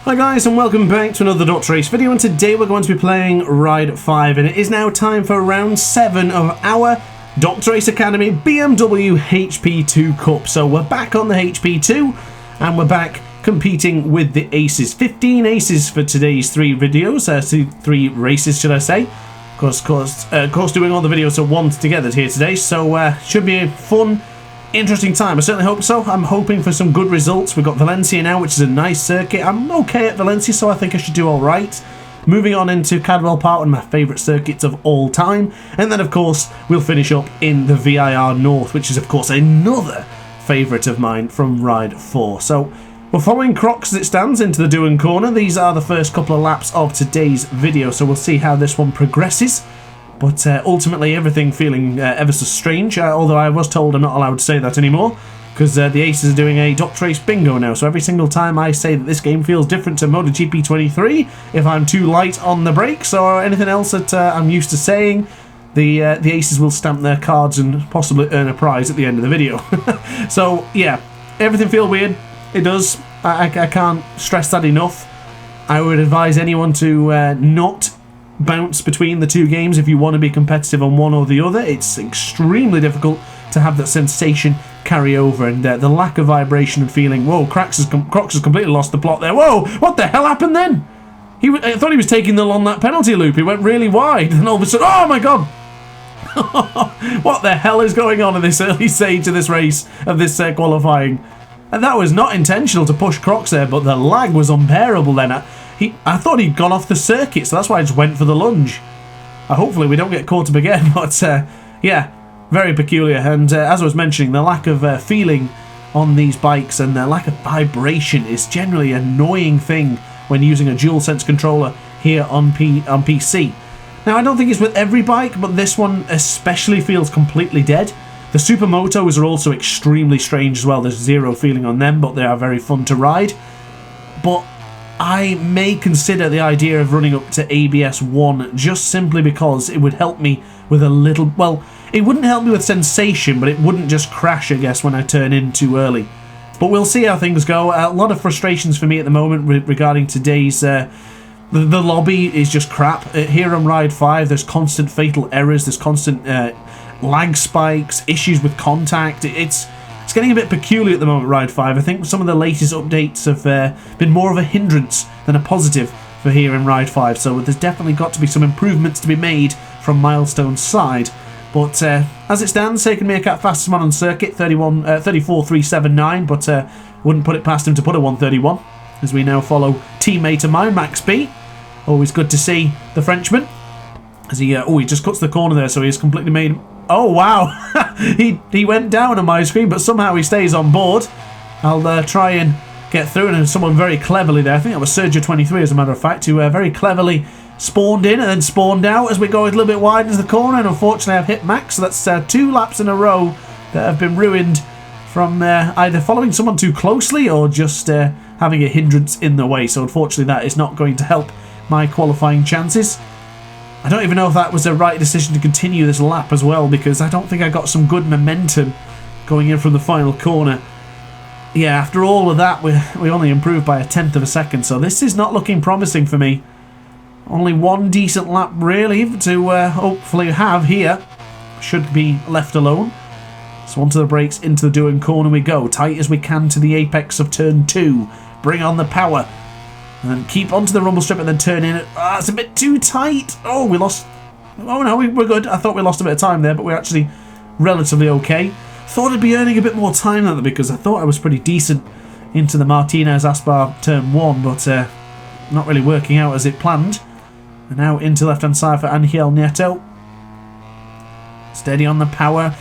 Hi guys and welcome back to another DrAce video, and today we're going to be playing Ride 5 and it is now time for round 7 of our DrAce Academy BMW HP2 Cup. So we're back on the HP2 and we're back competing with the aces. 15 aces for today's 3 videos, 3 races should I say. Of course doing all the videos at once together here today, so should be a fun, interesting time. I certainly hope so. I'm hoping for some good results. We've got Valencia now, which is a nice circuit. I'm okay at Valencia, so I think I should do alright. Moving on into Cadwell Park, one of my favourite circuits of all time. And then, of course, we'll finish up in the VIR North, which is, of course, another favourite of mine from Ride 4. So, we're following Crocs as it stands into the Doohan corner. These are the first couple of laps of today's video, so we'll see how this one progresses. But ultimately, everything feeling ever so strange, although I was told I'm not allowed to say that anymore, because the Aces are doing a DrAce bingo now, so every single time I say that this game feels different to MotoGP 23, if I'm too light on the brakes or anything else that I'm used to saying, the Aces will stamp their cards and possibly earn a prize at the end of the video. So, yeah, everything feels weird. It does. I can't stress that enough. I would advise anyone to not bounce between the two games if you want to be competitive on one or the other. It's extremely difficult to have that sensation carry over, and the lack of vibration and feeling. Whoa, Crocs has completely lost the plot there. Whoa, what the hell happened then? I thought he was taking the on that penalty loop. He went really wide, and all of a sudden, oh my god! What the hell is going on in this early stage of this race, of this qualifying? And that was not intentional to push Crocs there, but the lag was unbearable then. I thought he'd gone off the circuit, so that's why I just went for the lunge. Hopefully we don't get caught up again, but yeah, very peculiar. And as I was mentioning, the lack of feeling on these bikes and the lack of vibration is generally an annoying thing when using a DualSense controller here on PC. Now, I don't think it's with every bike, but this one especially feels completely dead. The Supermotos are also extremely strange as well. There's zero feeling on them, but they are very fun to ride. But I may consider the idea of running up to ABS 1 just simply because it would help me with a little, well, it wouldn't help me with sensation, but it wouldn't just crash, I guess, when I turn in too early. But we'll see how things go. A lot of frustrations for me at the moment regarding today's, the lobby is just crap. Here on Ride 5, there's constant fatal errors, there's constant lag spikes, issues with contact. It's getting a bit peculiar at the moment, Ride 5. I think some of the latest updates have been more of a hindrance than a positive for here in Ride 5, so there's definitely got to be some improvements to be made from Milestone's side. But as it stands, taking Meerkat fastest man on circuit, 34.379, but wouldn't put it past him to put a 131, as we now follow teammate of mine, Max B. Always good to see the Frenchman, as he just cuts the corner there, so he's completely made... Oh wow, he went down on my screen, but somehow he stays on board. I'll try and get through, and someone very cleverly there, I think that was Sergio23 as a matter of fact, who very cleverly spawned in and then spawned out as we go a little bit wide into the corner, and unfortunately I've hit Max, so that's 2 laps in a row that have been ruined from either following someone too closely or just having a hindrance in the way, so unfortunately that is not going to help my qualifying chances. I don't even know if that was the right decision to continue this lap as well, because I don't think I got some good momentum going in from the final corner. Yeah, after all of that, we only improved by 1/10 of a second, so this is not looking promising for me. Only one decent lap really to hopefully have here. Should be left alone. So onto the brakes, into the Doohan corner we go. Tight as we can to the apex of turn 2. Bring on the power. And then keep onto the rumble strip and then turn in. It's a bit too tight. Oh, we lost. Oh no, we're good. I thought we lost a bit of time there, but we're actually relatively okay. Thought I'd be earning a bit more time than that because I thought I was pretty decent into the Martinez Aspar turn 1, but not really working out as it planned. And now into left hand side for Angel Nieto. Steady on the power.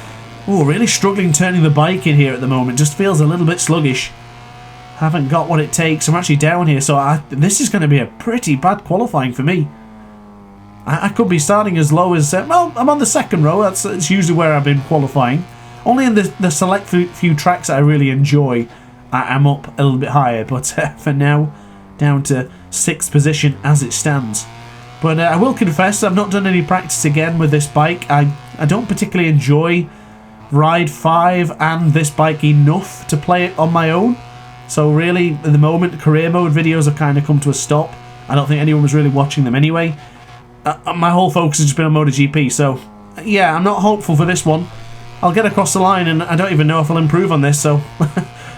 Oh, really struggling turning the bike in here at the moment. Just feels a little bit sluggish. Haven't got what it takes. I'm actually down here, so this is going to be a pretty bad qualifying for me. I could be starting as low as... well, I'm on the second row. That's usually where I've been qualifying. Only in the select few tracks that I really enjoy, I'm up a little bit higher. But for now, down to 6th position as it stands. But I will confess, I've not done any practice again with this bike. I don't particularly enjoy Ride 5 and this bike enough to play it on my own. So really, at the moment, career mode videos have kind of come to a stop. I don't think anyone was really watching them anyway. My whole focus has just been on MotoGP, so yeah, I'm not hopeful for this one. I'll get across the line, and I don't even know if I'll improve on this, so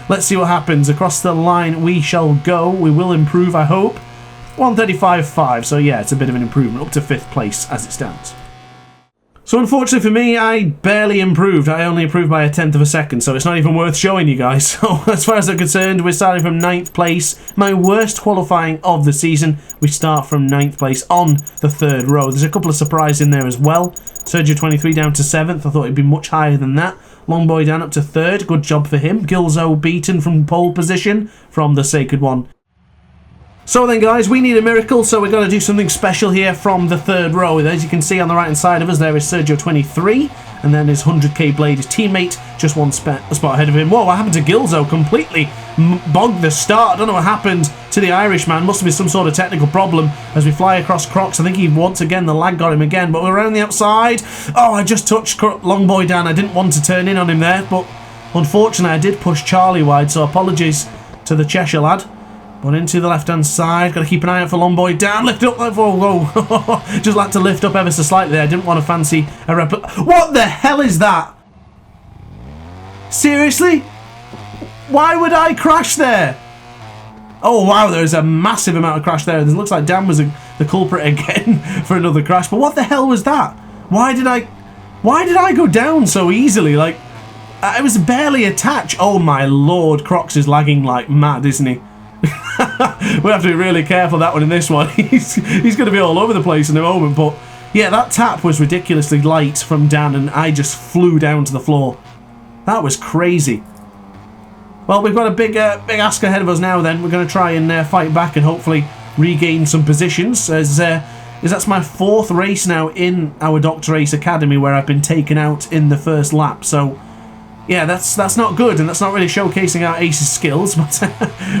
let's see what happens. Across the line we shall go. We will improve, I hope. 135.5, so yeah, it's a bit of an improvement, up to 5th place as it stands. So unfortunately for me, I barely improved. I only improved by 1/10 of a second, so it's not even worth showing you guys. So as far as I'm concerned, we're starting from 9th place. My worst qualifying of the season. We start from 9th place on the 3rd row. There's a couple of surprises in there as well. Sergio 23 down to 7th. I thought it'd be much higher than that. Longboy down up to 3rd. Good job for him. Gilzo beaten from pole position from the Sacred One. So then guys, we need a miracle, so we're going to do something special here from the 3rd row. As you can see on the right hand side of us, there is Sergio 23, and then his 100k blade, his teammate, just one spot ahead of him. Whoa, what happened to Gilzo? Completely bogged the start. I don't know what happened to the Irishman. Must have been some sort of technical problem as we fly across Crocs. I think he once again, the lag got him again, but we're around the outside. Oh, I just touched Longboy down. I didn't want to turn in on him there, but unfortunately I did push Charlie wide, so apologies to the Cheshire lad. But into the left-hand side. Got to keep an eye out for Longboy down. Lift up. Whoa, whoa. Just like to lift up ever so slightly there. I didn't want to fancy a What the hell is that? Seriously? Why would I crash there? Oh, wow. There's a massive amount of crash there. It looks like Dan was the culprit again for another crash. But what the hell was that? Why did I go down so easily? Like, it was barely a touch. Oh, my lord. Crocs is lagging like mad, isn't he? We'll have to be really careful that one in this one. He's going to be all over the place in a moment, but yeah, that tap was ridiculously light from Dan and I just flew down to the floor. That was crazy. Well, we've got a big ask ahead of us now then. We're going to try and fight back and hopefully regain some positions as that's my 4th race now in our DrAce Academy where I've been taken out in the first lap, so yeah, that's not good, and that's not really showcasing our Ace's skills, but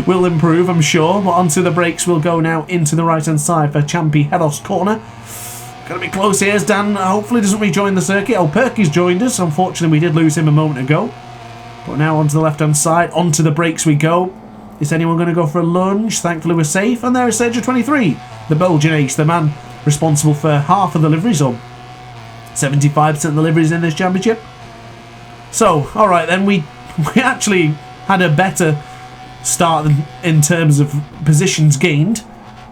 we'll improve, I'm sure. But onto the brakes we'll go now into the right-hand side for Champy Hedos corner. Gotta be close here as Dan hopefully doesn't rejoin the circuit. Oh, Perky's joined us. Unfortunately, we did lose him a moment ago. But now onto the left-hand side, onto the brakes we go. Is anyone going to go for a lunge? Thankfully, we're safe. And there is Sergio 23, the Belgian ace, the man responsible for half of the liveries, or 75% of the liveries in this championship. So, alright then, we actually had a better start in terms of positions gained.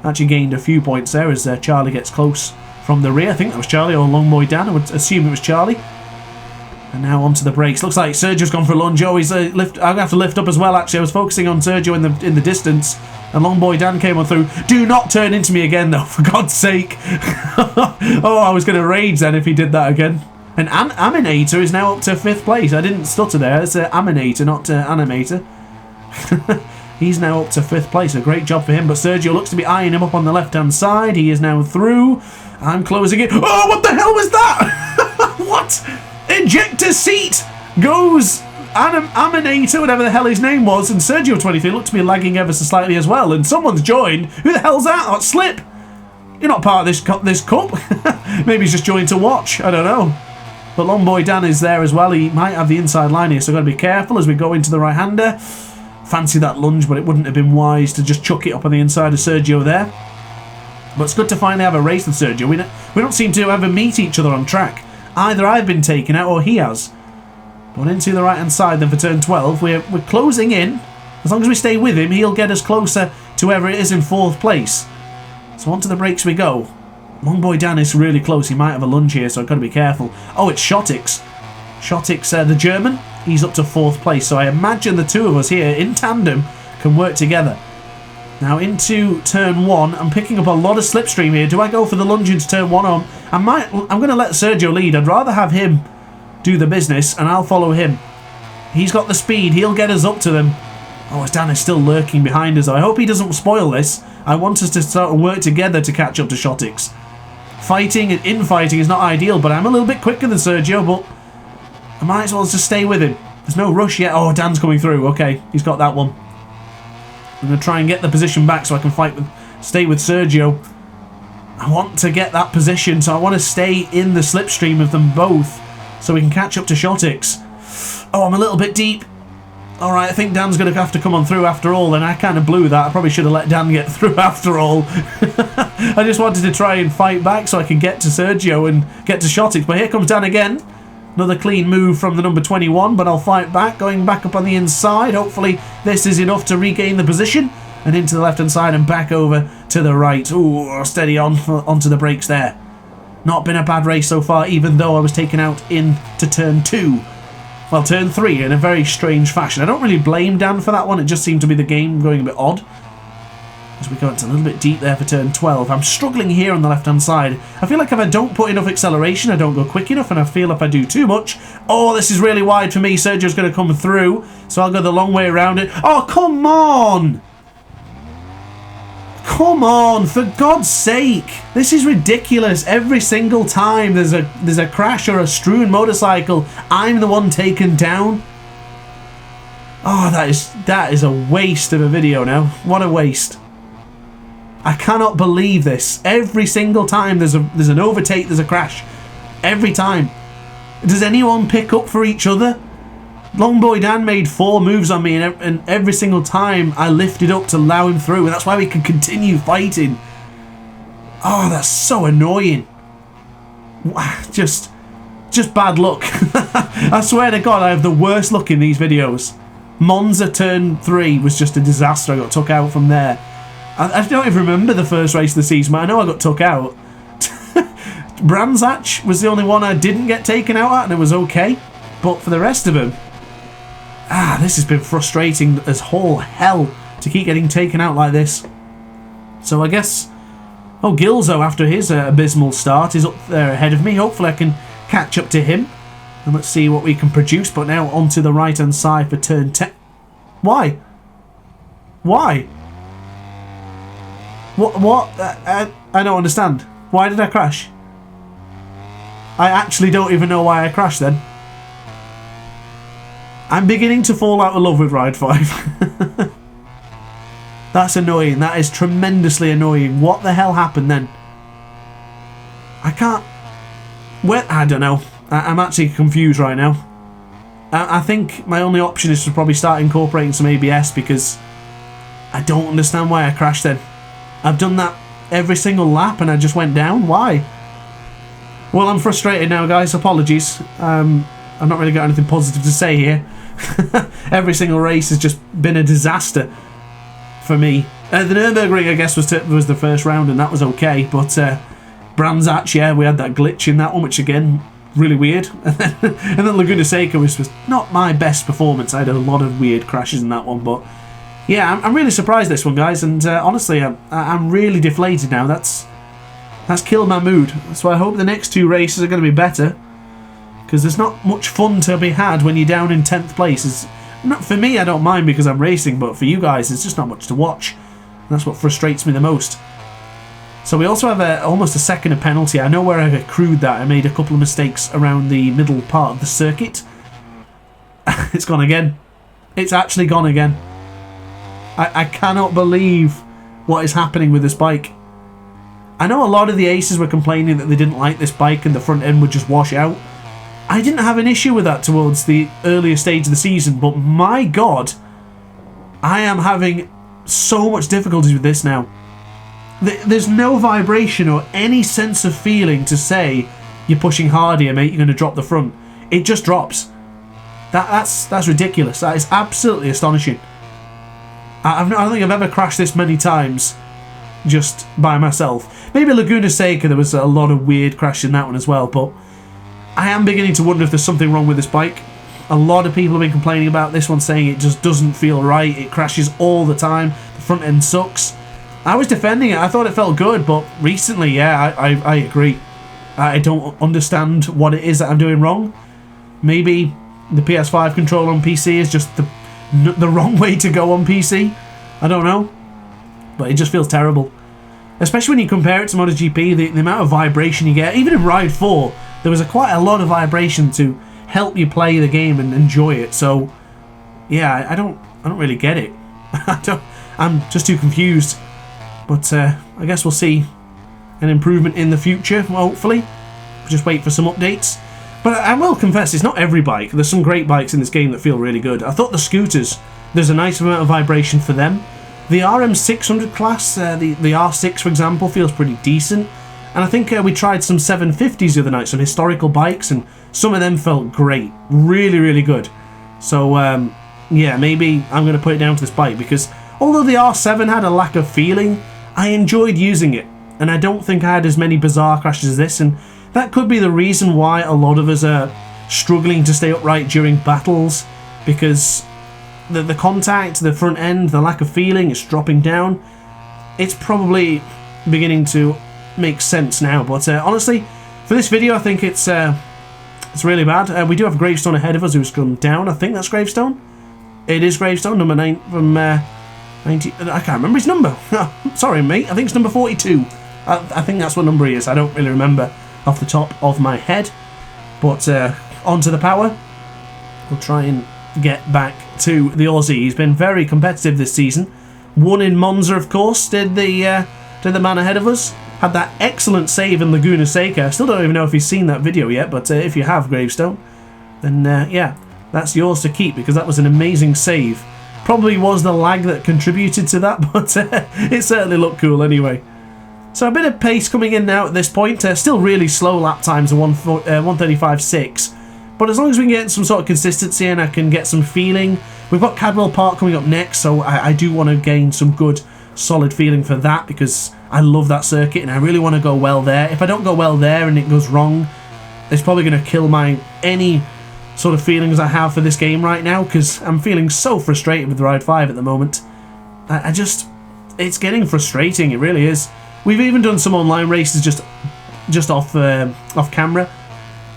Actually gained a few points there as Charlie gets close from the rear. I think that was Charlie or Longboy Dan. I would assume it was Charlie. And now onto the brakes. Looks like Sergio's gone for a lunge. Oh, I'm going to have to lift up as well, actually. I was focusing on Sergio in the distance. And Longboy Dan came on through. Do not turn into me again, though, for God's sake. Oh, I was going to rage then if he did that again. And Aminator is now up to 5th place. I didn't stutter there. It's Aminator, not Animator. He's now up to 5th place. A great job for him. But Sergio looks to be eyeing him up on the left-hand side. He is now through. I'm closing it. Oh, what the hell was that? What? Ejector seat goes Aminator, whatever the hell his name was. And Sergio 23 looked to be lagging ever so slightly as well. And someone's joined. Who the hell's that? Oh, Slip. You're not part of this cup. Maybe he's just joined to watch. I don't know. But Longboy Dan is there as well. He might have the inside line here, so I've got to be careful as we go into the right-hander. Fancy that lunge, but it wouldn't have been wise to just chuck it up on the inside of Sergio there. But it's good to finally have a race with Sergio. We don't seem to ever meet each other on track. Either I've been taken out or he has. But into the right-hand side then for turn 12. We're closing in. As long as we stay with him, he'll get us closer to whoever it is in 4th place. So onto the brakes we go. Longboy Dan is really close. He might have a lunge here, so I've got to be careful. Oh, it's Shotix. Shotix, the German, he's up to 4th place. So I imagine the two of us here in tandem can work together. Now into turn 1. I'm picking up a lot of slipstream here. Do I go for the lunge into turn 1? Or I'm going to let Sergio lead. I'd rather have him do the business, and I'll follow him. He's got the speed. He'll get us up to them. Oh, Dan is still lurking behind us. I hope he doesn't spoil this. I want us to start to work together to catch up to Shotix. Fighting and infighting is not ideal, but I'm a little bit quicker than Sergio, but I might as well just stay with him. There's no rush yet. Oh, Dan's coming through. Okay, he's got that one. I'm going to try and get the position back so I can stay with Sergio. I want to get that position, so I want to stay in the slipstream of them both so we can catch up to Shotix. Oh, I'm a little bit deep. Alright, I think Dan's going to have to come on through after all, and I kind of blew that. I probably should have let Dan get through after all. I just wanted to try and fight back so I could get to Sergio and get to Shotix, but here comes Dan again. Another clean move from the number 21, but I'll fight back, going back up on the inside. Hopefully this is enough to regain the position, and into the left-hand side and back over to the right. Ooh, steady on onto the brakes there. Not been a bad race so far, even though I was taken out into turn 2. Well, turn 3 in a very strange fashion. I don't really blame Dan for that one. It just seemed to be the game going a bit odd. As we go into a little bit deep there for turn 12. I'm struggling here on the left-hand side. I feel like if I don't put enough acceleration, I don't go quick enough, and I feel if I do too much... Oh, this is really wide for me. Sergio's going to come through, so I'll go the long way around it. Oh, come on! Come on, for God's sake. This is ridiculous. Every single time there's a crash or a strewn motorcycle, I'm the one taken down. Oh, that is a waste of a video now. What a waste. I cannot believe this. Every single time there's an overtake, there's a crash. Every time. Does anyone pick up for each other? Longboy Dan made 4 moves on me, and every single time I lifted up to allow him through, and that's why we can continue fighting. Oh, that's so annoying. Just bad luck. I swear to God, I have the worst luck in these videos. Monza turn 3 was just a disaster. I got took out from there. I don't even remember the first race of the season, but I know I got took out. Brands Hatch was the only one I didn't get taken out at, and it was okay. But for the rest of them... this has been frustrating as whole hell to keep getting taken out like this. So I guess... Oh, Gilzo, after his abysmal start, is up there ahead of me. Hopefully I can catch up to him. And let's see what we can produce. But now onto the right-hand side for turn 10. Why? Why? What? I don't understand. Why did I crash? I actually don't even know why I crashed then. I'm beginning to fall out of love with Ride 5. That's annoying. That is tremendously annoying. What the hell happened then? I can't... Well, I don't know. I'm actually confused right now. I think my only option is to probably start incorporating some ABS, because I don't understand why I crashed then. I've done that every single lap and I just went down. Why? Well, I'm frustrated now, guys. Apologies. I've not really got anything positive to say here. Every single race has just been a disaster for me. The Nürburgring, I guess, was the first round, and that was okay. But Brands Hatch, yeah, we had that glitch in that one, which again, really weird. And then Laguna Seca was not my best performance. I had a lot of weird crashes in that one, but yeah, I'm really surprised this one, guys. And honestly, I'm really deflated now. That's killed my mood. So I hope the next 2 races are going to be better, because there's not much fun to be had when you're down in 10th place. Not for me, I don't mind because I'm racing, but for you guys, it's just not much to watch. And that's what frustrates me the most. So we also have almost a second of penalty. I know where I accrued that. I made a couple of mistakes around the middle part of the circuit. It's gone again. It's actually gone again. I cannot believe what is happening with this bike. I know a lot of the aces were complaining that they didn't like this bike and the front end would just wash out. I didn't have an issue with that towards the earlier stage of the season, but my God, I am having so much difficulties with this now. There's no vibration or any sense of feeling to say you're pushing hard here, mate, you're going to drop the front. It just drops. That's ridiculous. That is absolutely astonishing. I don't think I've ever crashed this many times just by myself. Maybe Laguna Seca, there was a lot of weird crashes in that one as well, but I am beginning to wonder if there's something wrong with this bike. A lot of people have been complaining about this one, saying it just doesn't feel right. It crashes all the time. The front end sucks. I was defending it. I thought it felt good, but recently, yeah, I agree. I don't understand what it is that I'm doing wrong. Maybe the PS5 controller on PC is just the wrong way to go on PC. I don't know. But it just feels terrible. Especially when you compare it to MotoGP, the amount of vibration you get. Even in Ride 4, there was quite a lot of vibration to help you play the game and enjoy it. So, yeah, I don't really get it. I'm just too confused. But I guess we'll see an improvement in the future, hopefully. We'll just wait for some updates. But I will confess, it's not every bike. There's some great bikes in this game that feel really good. I thought the scooters, there's a nice amount of vibration for them. The RM600 class, the R6 for example, feels pretty decent. And I think we tried some 750s the other night, some historical bikes, and some of them felt great. Really, really good. So, yeah, maybe I'm going to put it down to this bike, because although the R7 had a lack of feeling, I enjoyed using it. And I don't think I had as many bizarre crashes as this, and that could be the reason why a lot of us are struggling to stay upright during battles, because the contact, the front end, the lack of feeling, it's dropping down. It's probably beginning to make sense now, but honestly, for this video, I think it's really bad. We do have a gravestone ahead of us who's come down. I think that's gravestone. It is gravestone, number 9 from 90. I can't remember his number. Sorry, mate. I think it's number 42. I think that's what number he is. I don't really remember off the top of my head. But onto the power. We'll try and get back to the Aussie. He's been very competitive this season. Won in Monza, of course. Did the man ahead of us. Had that excellent save in Laguna Seca. I still don't even know if he's seen that video yet, but if you have, Gravestone, then yeah, that's yours to keep, because that was an amazing save. Probably was the lag that contributed to that, but it certainly looked cool anyway. So a bit of pace coming in now at this point. Still really slow lap times of 1:35.6. But as long as we can get some sort of consistency and I can get some feeling. We've got Cadwell Park coming up next, so I do want to gain some good solid feeling for that, because I love that circuit and I really want to go well there. If I don't go well there and it goes wrong, it's probably going to kill any sort of feelings I have for this game right now, because I'm feeling so frustrated with Ride 5 at the moment. It's getting frustrating, it really is. We've even done some online races just off camera,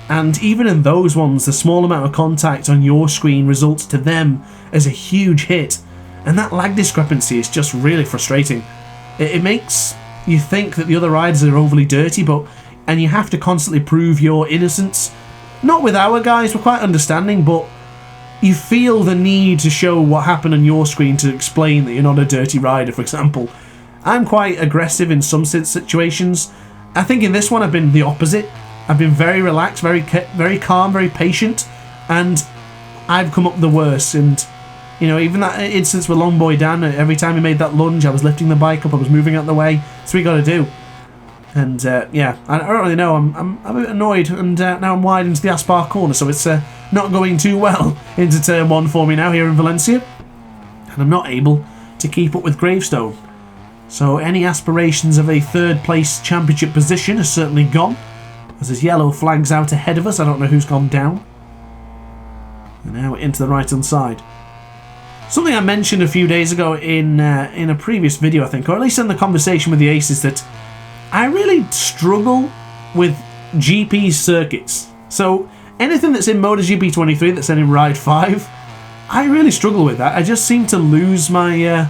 and even in those ones, the small amount of contact on your screen results to them as a huge hit, and that lag discrepancy is just really frustrating. It makes you think that the other riders are overly dirty, and you have to constantly prove your innocence. Not with our guys, we're quite understanding, but you feel the need to show what happened on your screen to explain that you're not a dirty rider, for example. I'm quite aggressive in some situations. I think in this one I've been the opposite. I've been very relaxed, very calm, very patient, and I've come up the worst. And you know, even that instance with Longboy Dan, every time he made that lunge, I was lifting the bike up, I was moving out the way. That's what you got to do. And yeah, I don't really know. I'm a bit annoyed, and now I'm wide into the Aspar corner, so it's not going too well into turn 1 for me now here in Valencia, and I'm not able to keep up with Gravestone. So any aspirations of a third place championship position are certainly gone, as there's yellow flags out ahead of us. I don't know who's gone down. And now we're into the right hand side. Something I mentioned a few days ago in a previous video, I think, or at least in the conversation with the Aces, that I really struggle with GP circuits. So anything that's in MotoGP 23 that's in Ride 5, I really struggle with that. I just seem to lose my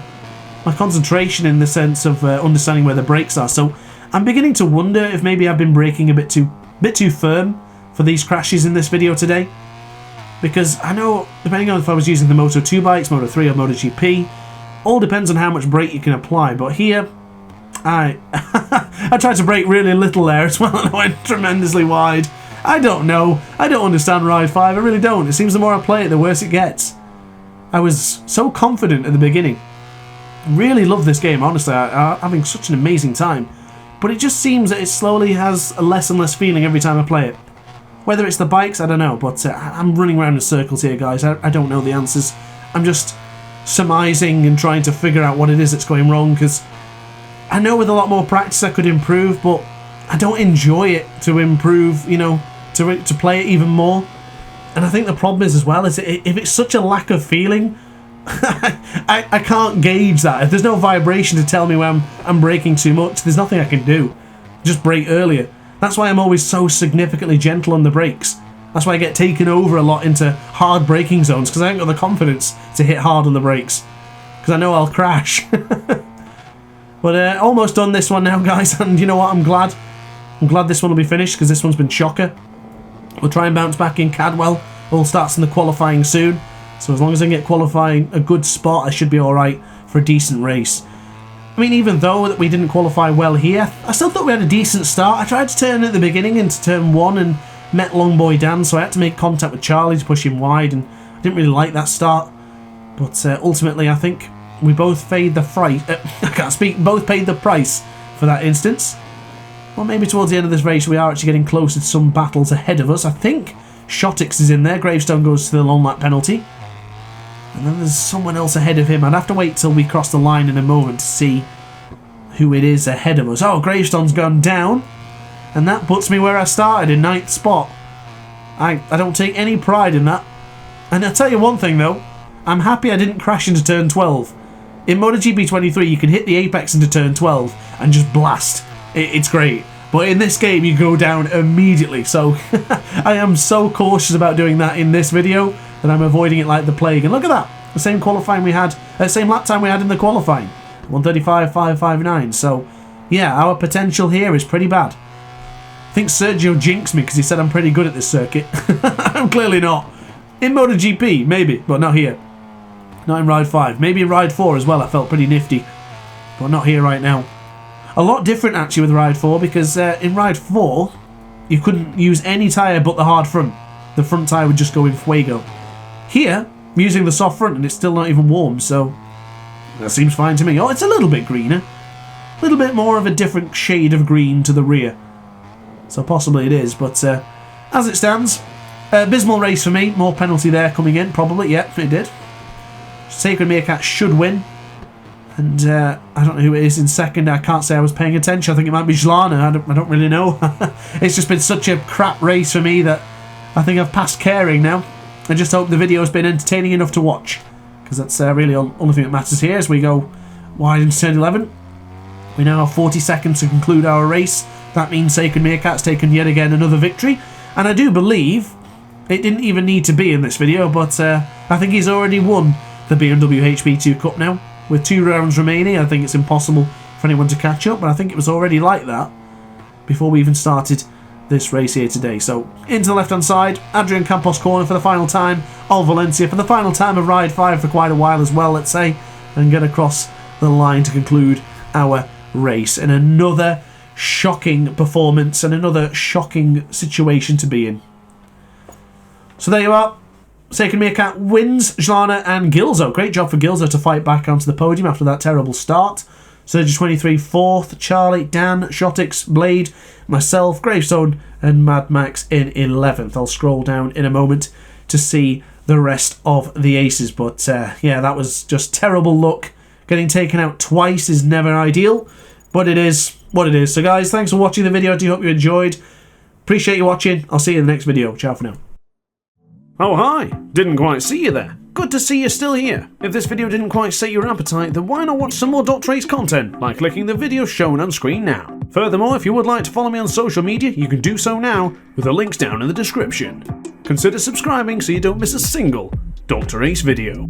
my concentration in the sense of understanding where the brakes are. So I'm beginning to wonder if maybe I've been braking a bit too firm for these crashes in this video today. Because I know, depending on if I was using the Moto 2 bikes, Moto 3 or MotoGP, all depends on how much brake you can apply. But here, I tried to brake really little there as well, and I went tremendously wide. I don't know. I don't understand Ride 5. I really don't. It seems the more I play it, the worse it gets. I was so confident at the beginning. Really love this game, honestly. I'm having such an amazing time. But it just seems that it slowly has a less and less feeling every time I play it. Whether it's the bikes, I don't know, but I'm running around in circles here, guys. I don't know the answers. I'm just surmising and trying to figure out what it is that's going wrong, because I know with a lot more practice I could improve, but I don't enjoy it to improve, you know, to play it even more. And I think the problem is as well, is if it's such a lack of feeling, I can't gauge that. If there's no vibration to tell me when I'm braking too much, there's nothing I can do. Just brake earlier. That's why I'm always so significantly gentle on the brakes. That's why I get taken over a lot into hard braking zones, because I haven't got the confidence to hit hard on the brakes, because I know I'll crash. But almost done this one now, guys, and you know what, I'm glad this one will be finished, because this one's been shocker. We'll try and bounce back in Cadwell. All starts in the qualifying soon, so as long as I can get qualifying a good spot, I should be alright for a decent race. I mean, even though that we didn't qualify well here, I still thought we had a decent start. I tried to turn at the beginning into turn 1, and met Longboy Dan, so I had to make contact with Charlie to push him wide, and I didn't really like that start. But ultimately, I think we both paid the price. I can't speak. Both paid the price for that instance. Well, maybe towards the end of this race, we are actually getting closer to some battles ahead of us. I think Shotix is in there. Gravestone goes to the long lap penalty. And then there's someone else ahead of him. I'd have to wait till we cross the line in a moment to see who it is ahead of us. Oh, Gravestone's gone down. And that puts me where I started, in 9th spot. I don't take any pride in that. And I'll tell you one thing, though. I'm happy I didn't crash into turn 12. In MotoGP 23, you can hit the apex into turn 12 and just blast. It's great. But in this game, you go down immediately. So I am so cautious about doing that in this video that I'm avoiding it like the plague. And look at that. The same qualifying we had, same lap time we had in the qualifying. 1:35.559. So yeah, our potential here is pretty bad. I think Sergio jinxed me because he said I'm pretty good at this circuit. I'm clearly not. In MotoGP, maybe, but not here. Not in Ride 5. Maybe in Ride 4 as well, I felt pretty nifty. But not here right now. A lot different actually with Ride 4 because in Ride 4, you couldn't use any tyre but the hard front. The front tyre would just go in fuego. Here, I'm using the soft front and it's still not even warm, so that seems fine to me. Oh, it's a little bit greener. A little bit more of a different shade of green to the rear. So possibly it is, but as it stands, abysmal race for me. More penalty there coming in, probably. Yep, it did. Sacred Meerkat should win. And I don't know who it is in second. I can't say I was paying attention. I think it might be Zlana. I don't really know. It's just been such a crap race for me that I think I've passed caring now. I just hope the video has been entertaining enough to watch. Because that's really the only thing that matters here as we go wide into turn 11. We now have 40 seconds to conclude our race. That means Sacred Meerkat's taken yet again another victory. And I do believe it didn't even need to be in this video, but I think he's already won the BMW HP2 Cup now. With 2 rounds remaining, I think it's impossible for anyone to catch up, but I think it was already like that before we even started this race here today. So, into the left-hand side, Adrian Campos corner for the final time of Valencia, for the final time of Ride 5 for quite a while as well, let's say, and get across the line to conclude our race. And another shocking performance and another shocking situation to be in. So there you are. Sacred Meerkat wins. Zlana and Gilzo. Great job for Gilzo to fight back onto the podium after that terrible start. Sergio 23 4th. Charlie, Dan, Shotix, Blade, myself, Gravestone and Mad Max in 11th. I'll scroll down in a moment to see the rest of the aces. But yeah, that was just terrible luck. Getting taken out twice is never ideal, but it is what it is. So guys, thanks for watching the video. I do hope you enjoyed. Appreciate you watching. I'll see you in the next video. Ciao for now. Oh hi, didn't quite see you there. Good to see you're still here. If this video didn't quite sate your appetite, then why not watch some more DrAce content by clicking the video shown on screen now. Furthermore, if you would like to follow me on social media, you can do so now with the links down in the description. Consider subscribing so you don't miss a single DrAce video.